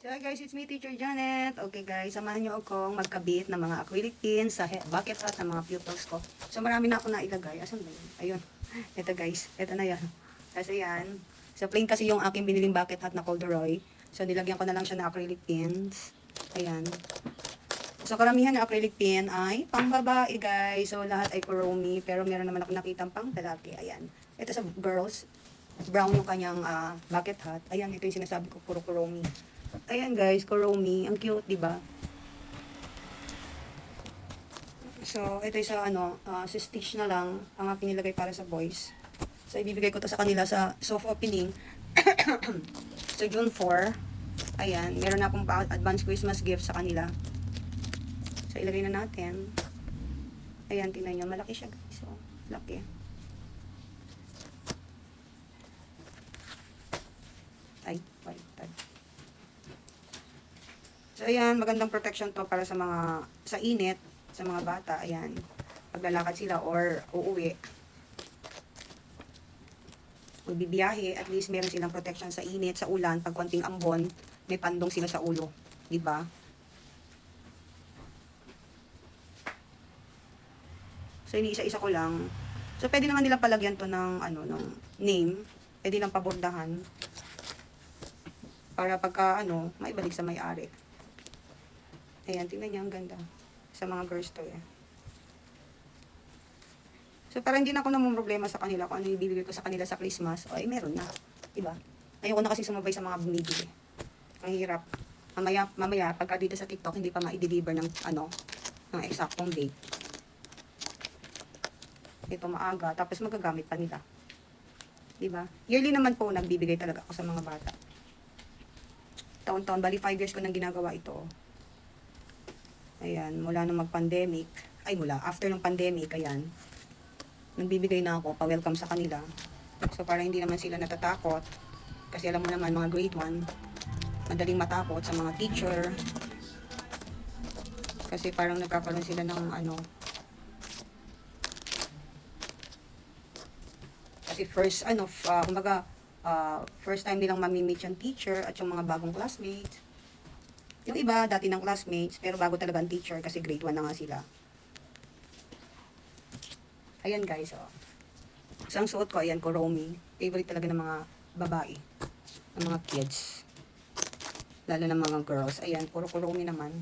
So guys, it's me, Teacher Janet. Okay guys, samahan niyo akong magkabit ng mga acrylic pins sa bucket hat ng mga pupils ko. So marami na ako nailagay. Asan ba yun? Ayun. Ito guys, ito na yan. Kasi yan. So plain kasi yung aking biniling bucket hat na corduroy. So nilagyan ko na lang siya ng acrylic pins. Ayan. So karamihan ng acrylic pin ay pang babae guys. So lahat ay kuromi. Pero meron naman ako nakitang pang lalaki. Ayan. Ito sa girls. Brown yung kanyang bucket hat. Ayan, ito yung sinasabi ko, puro kuromi. Ayan guys, kuromi. Ang cute, di ba? So, ito yung sa sa stitch na lang ang aking nilagay para sa boys. So, ibibigay ko to sa kanila sa soft opening. So, June 4. Ayan, meron na akong advance Christmas gift sa kanila. So, ilagay na natin. Ayan, tingnan nyo. Malaki siya guys. So, laki. Ay, baliktad. So, ayan, magandang protection to para sa init, sa mga bata, ayan. Paglalakad sila or uuwi, magbibiyahe, at least meron silang protection sa init, sa ulan, pag konting ambon, may pandong sila sa ulo, di ba? So, iniisa-isa ko lang. So, pwede naman nila palagyan to ng, ng name, pwede lang pabordahan, para pagka, maibalik sa may-ari. Ayan, tingnan niyo, ang ganda. Sa mga girls to eh. So, parang hindi na ako namang problema sa kanila kung ano yung bibigay ko sa kanila sa Christmas. O, meron na. Diba? Ayoko na kasi sumabay sa mga bumibili. Ang hirap. Mamaya, pagka dito sa TikTok, hindi pa ma-deliver ng, ng eksaktong date. Ito maaga, tapos magagamit pa nila. Diba? Yearly naman po, nagbibigay talaga ako sa mga bata. Taon-taon, bali 5 years ko nang ginagawa ito. Ayan, mula nung mag-pandemic, after ng pandemic, ayan, nagbibigay na ako, pa-welcome sa kanila. So, para hindi naman sila natatakot, kasi alam mo naman, mga grade 1, madaling matakot sa mga teacher, kasi parang nagkakaroon sila ng, kasi first, first time nilang mamimit yung teacher at yung mga bagong classmates. Yung iba, dati ng classmates, pero bago talaga ang teacher kasi grade 1 na nga sila. Ayan guys, oh. So, ang suot ko, ayan, kuromi. Favorite talaga ng mga babae, ng mga kids. Lalo ng mga girls. Ayan, puro kuromi naman.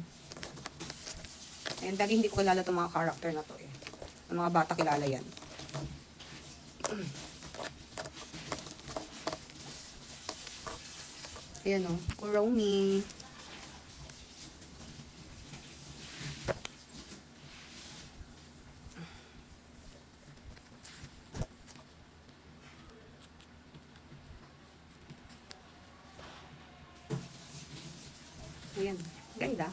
Ayan, dahil hindi ko kilala itong mga character na to eh. Ang mga bata kilala yan. Ayan o, kuromi. Ayan, ganda.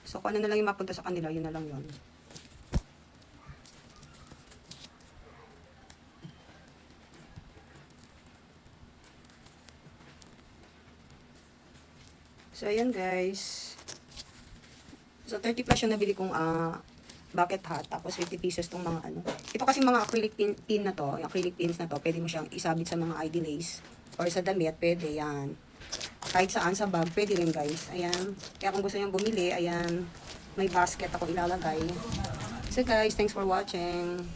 So, kung ano na lang yung mapunta sa kanila, yun na lang yun. So, ayan guys. So, 30 plus yung nabili kong bucket hat. Tapos, 50 pesos tong mga Ito kasi mga acrylic pin na to. Yung acrylic pins na to, pwede mo siyang isabit sa mga ID lace. Or sa damit, pwede yan. Kahit saan sa bag, pwede rin guys. Ayan. Kaya kung gusto nyo bumili, ayan. May basket ako ilalagay. So guys, thanks for watching.